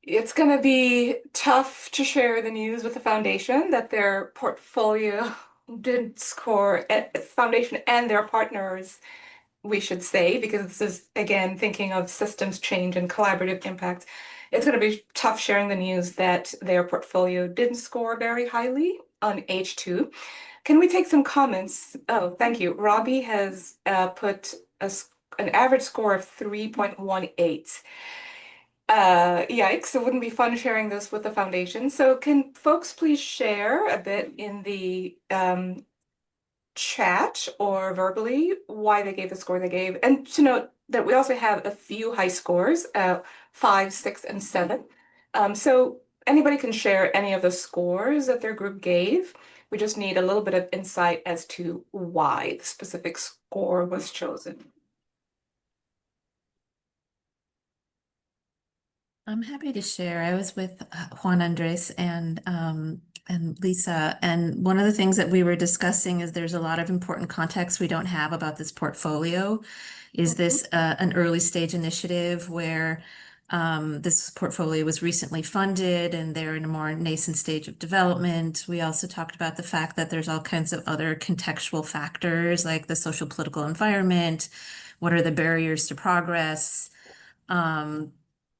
Speaker 3: it's going to be tough to share the news with the foundation that their portfolio didn't score at foundation and their partners, we should say, because this is, again, thinking of systems change and collaborative impact. It's going to be tough sharing the news that their portfolio didn't score very highly on H2. Can we take some comments? Oh, thank you. Robbie has put an average score of 3.18. Yikes, it wouldn't be fun sharing this with the foundation. So can folks please share a bit in the chat or verbally why they gave the score they gave? And to note that we also have a few high scores, 5, 6, and 7. So anybody can share any of the scores that their group gave. We just need a little bit of insight as to why the specific score was chosen.
Speaker 13: I'm happy to share. I was with Juan Andres and Lisa, and one of the things that we were discussing is there's a lot of important context we don't have about this portfolio. Is this an early stage initiative where this portfolio was recently funded and they're in a more nascent stage of development? We also talked about the fact that there's all kinds of other contextual factors like the social political environment. What are the barriers to progress?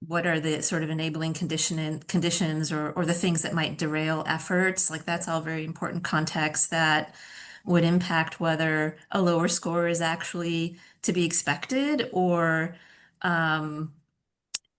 Speaker 13: What are the sort of enabling conditions or the things that might derail efforts? Like that's all very important context that would impact whether a lower score is actually to be expected or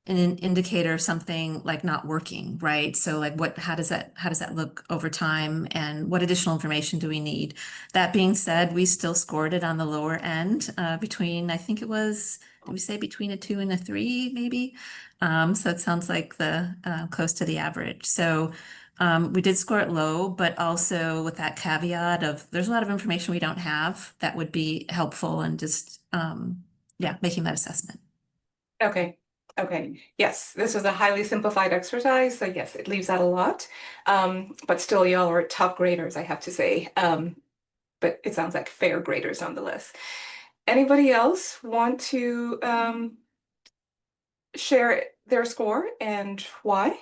Speaker 13: an indicator of something like not working, right? So like how does that look over time, and what additional information do we need? That being said, we still scored it on the lower end, between, I think it was, did we say between a 2 and a 3 maybe? So it sounds like the close to the average. So we did score it low, but also with that caveat of there's a lot of information we don't have that would be helpful, and just yeah, making that assessment.
Speaker 3: Okay. Okay. Yes, this is a highly simplified exercise, so yes, it leaves out a lot. But still, y'all are tough graders, I have to say. But it sounds like fair graders nonetheless. Anybody else want to share their score and why?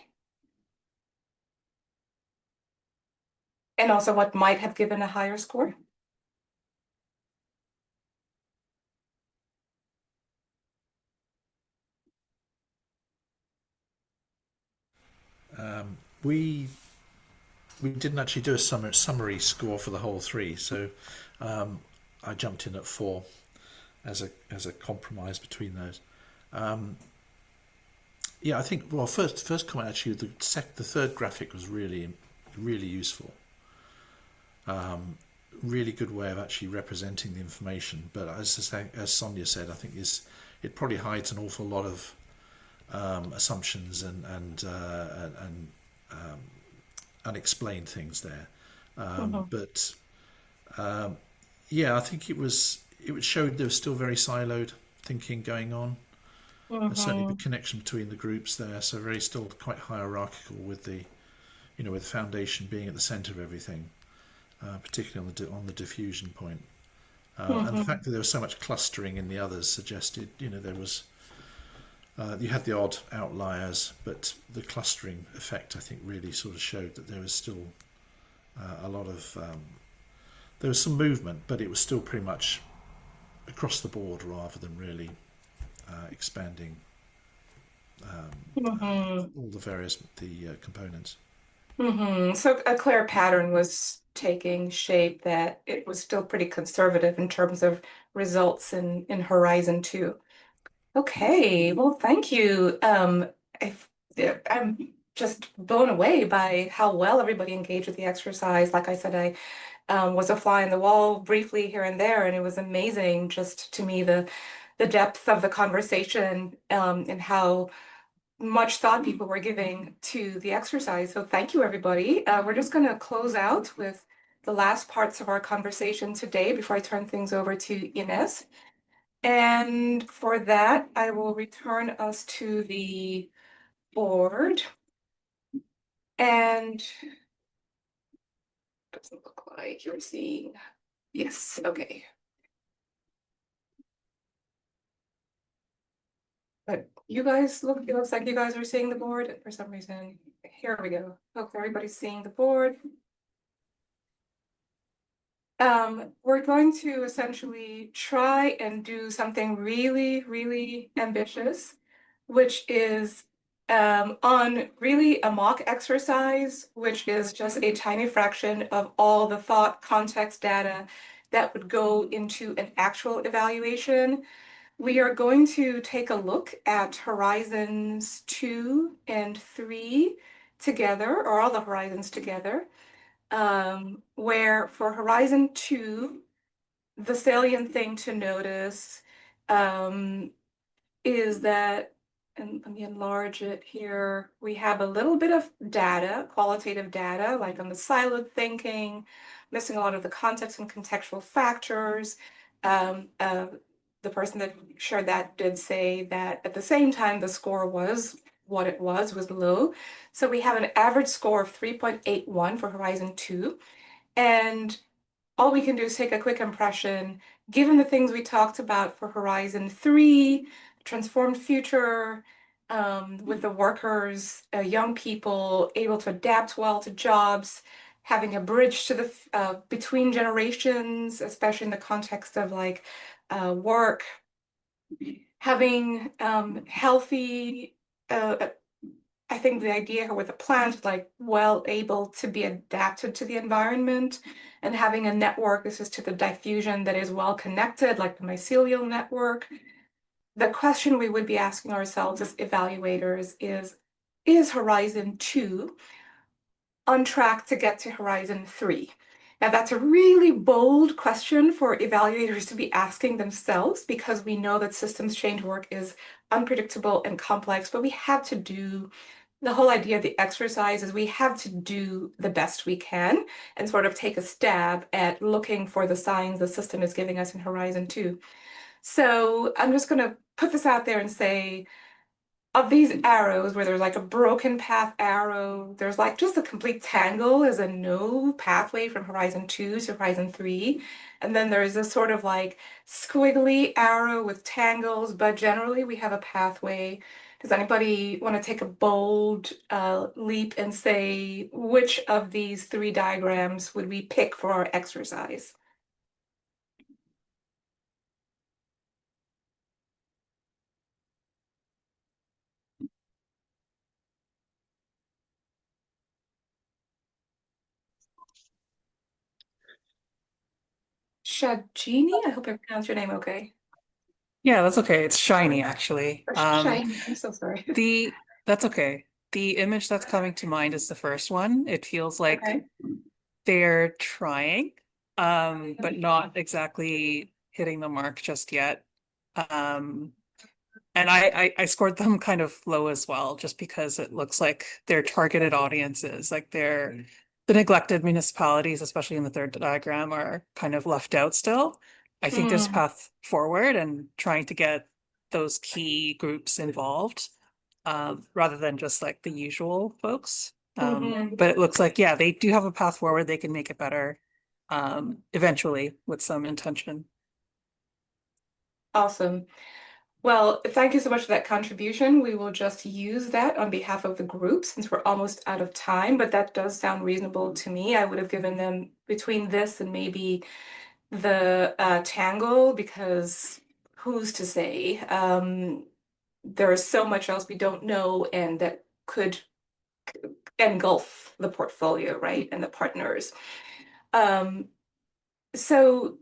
Speaker 3: And also what might have given a higher score?
Speaker 5: We didn't actually do a summary score for the whole three, so I jumped in at 4 as a compromise between those. Yeah, I think, well, first comment, actually, the third graphic was really useful. Really good way of actually representing the information. But as Sonia said, I think it probably hides an awful lot of assumptions and unexplained things there. But yeah, I think it showed there was still very siloed thinking going on. There's certainly the connection between the groups there, so very still quite hierarchical, with the with the foundation being at the centre of everything, particularly on the diffusion point. And the fact that there was so much clustering in the others suggested, there was you had the odd outliers, but the clustering effect, I think, really sort of showed that there was still a lot of there was some movement, but it was still pretty much across the board rather than really expanding all the various components.
Speaker 3: So a clear pattern was taking shape, that it was still pretty conservative in terms of results in Horizon 2. Okay, well, thank you. I'm just blown away by how well everybody engaged with the exercise. Like I said, I was a fly on the wall briefly here and there, and it was amazing just to me the depth of the conversation, and how much thought people were giving to the exercise. So thank you, everybody. We're just going to close out with the last parts of our conversation today before I turn things over to Ines. And for that, I will return us to the board. And doesn't look like you're seeing. Yes, okay. But you guys it looks like you guys are seeing the board, and for some reason, here we go. Hope everybody's seeing the board. We're going to essentially try and do something really, really ambitious, which is on really a mock exercise, which is just a tiny fraction of all the thought context data that would go into an actual evaluation. We are going to take a look at Horizons 2 and 3 together, or all the horizons together, where for Horizon 2, the salient thing to notice is that, and let me enlarge it here, we have a little bit of data, qualitative data, like on the siloed thinking, missing a lot of the context and contextual factors. The person that shared that did say that at the same time, the score was what it was low. So we have an average score of 3.81 for Horizon 2. And all we can do is take a quick impression, given the things we talked about for Horizon 3, transformed future, with the workers, young people able to adapt well to jobs, having a bridge to the between generations, especially in the context of like work, having healthy, I think the idea with the plant, like well able to be adapted to the environment, and having a network, this is to the diffusion, that is well connected, like the mycelial network. the question we would be asking ourselves as evaluators is Horizon 2 on track to get to Horizon 3? Now, that's a really bold question for evaluators to be asking themselves, because we know that systems change work is unpredictable and complex, but we have to do the whole idea of the exercise is we have to do the best we can and sort of take a stab at looking for the signs the system is giving us in Horizon 2. So I'm just going to put this out there and say, of these arrows where there's like a broken path arrow, there's like just a complete tangle as a no pathway from Horizon 2 to Horizon 3. And then there's this sort of like squiggly arrow with tangles, but generally we have a pathway. Does anybody want to take a bold leap and say which of these 3 diagrams would we pick for our exercise? Shajini, I hope I pronounced your name okay.
Speaker 14: Yeah, that's okay. It's shiny, actually.
Speaker 3: Shiny, I'm so sorry.
Speaker 14: That's okay. The image that's coming to mind is the first one. It feels like
Speaker 3: Okay.
Speaker 14: they're trying, but not exactly hitting the mark just yet. And I scored them kind of low as well, just because it looks like their targeted audiences, like the neglected municipalities, especially in the third diagram, are kind of left out still. I think there's a path forward and trying to get those key groups involved, rather than just like the usual folks. But it looks like, yeah, they do have a path forward. They can make it better, eventually with some intention.
Speaker 3: Awesome. Well, thank you so much for that contribution. We will just use that on behalf of the group since we're almost out of time, but that does sound reasonable to me. I would have given them between this and maybe the tangle, because who's to say? There is so much else we don't know and that could engulf the portfolio, right? And the partners. So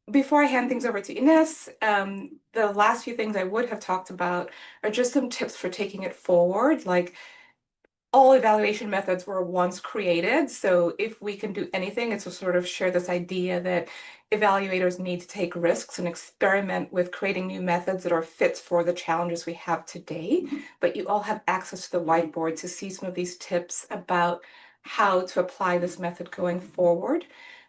Speaker 3: before I hand things over to Ines, the last few things I would have talked about are just some tips for taking it forward. Like, all evaluation methods were once created, so if we can do anything, it's to sort of share this idea that evaluators need to take risks and experiment with creating new methods that are fit for the challenges we have today. But you all have access to the whiteboard to see some of these tips about how to apply this method going forward.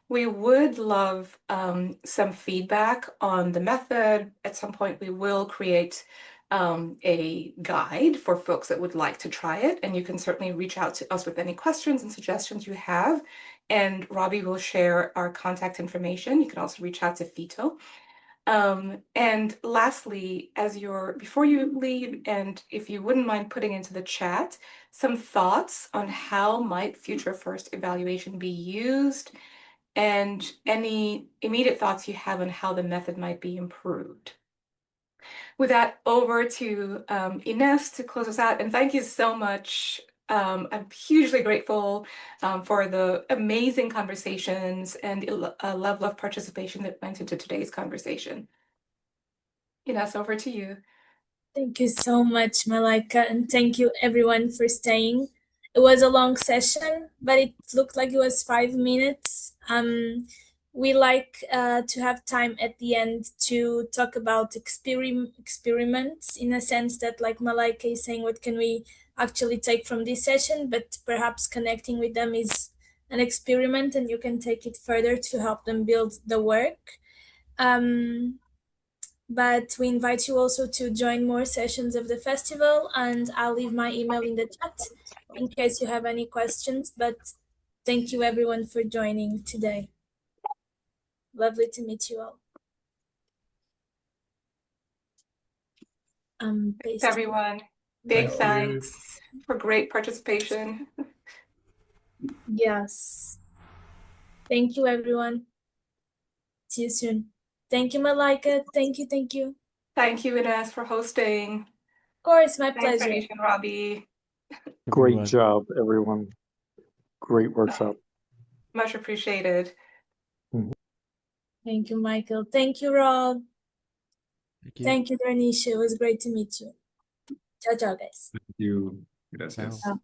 Speaker 3: We would love some feedback on the method. At some point, we will create a guide for folks that would like to try it, and you can certainly reach out to us with any questions and suggestions you have, and Robbie will share our contact information. You can also reach out to Fito. And lastly, before you leave, and if you wouldn't mind putting into the chat some thoughts on how might Future First evaluation be used, and any immediate thoughts you have on how the method might be improved. With that, over to Ines to close us out. And thank you so much. I'm hugely grateful for the amazing conversations and a level of participation that went into today's conversation. Ines, over to you.
Speaker 1: Thank you so much, Malaika, and thank you everyone for staying. It was a long session, but it looked like it was 5 minutes. We like to have time at the end to talk about experiments, in a sense that, like Malaika is saying, what can we actually take from this session, but perhaps connecting with them is an experiment and you can take it further to help them build the work. But we invite you also to join more sessions of the festival, and I'll leave my email in the chat in case you have any questions. But thank you everyone for joining today. Lovely to meet you all.
Speaker 3: Thanks, everyone. Big thanks for great participation.
Speaker 1: Yes. Thank you, everyone. See you soon. Thank you, Malaika. Thank you.
Speaker 3: Thank you, Ines, for hosting.
Speaker 1: Of course, my
Speaker 3: Thanks,
Speaker 1: pleasure.
Speaker 3: Anisha and Robbie.
Speaker 15: Great job, everyone. Great workshop.
Speaker 3: Much appreciated.
Speaker 1: Thank you, Michael. Thank you, Rob.
Speaker 16: Thank you.
Speaker 1: Thank you, Darnisha. It was great to meet you. Ciao, ciao, guys.
Speaker 16: Thank you. Gracias.
Speaker 1: Ciao.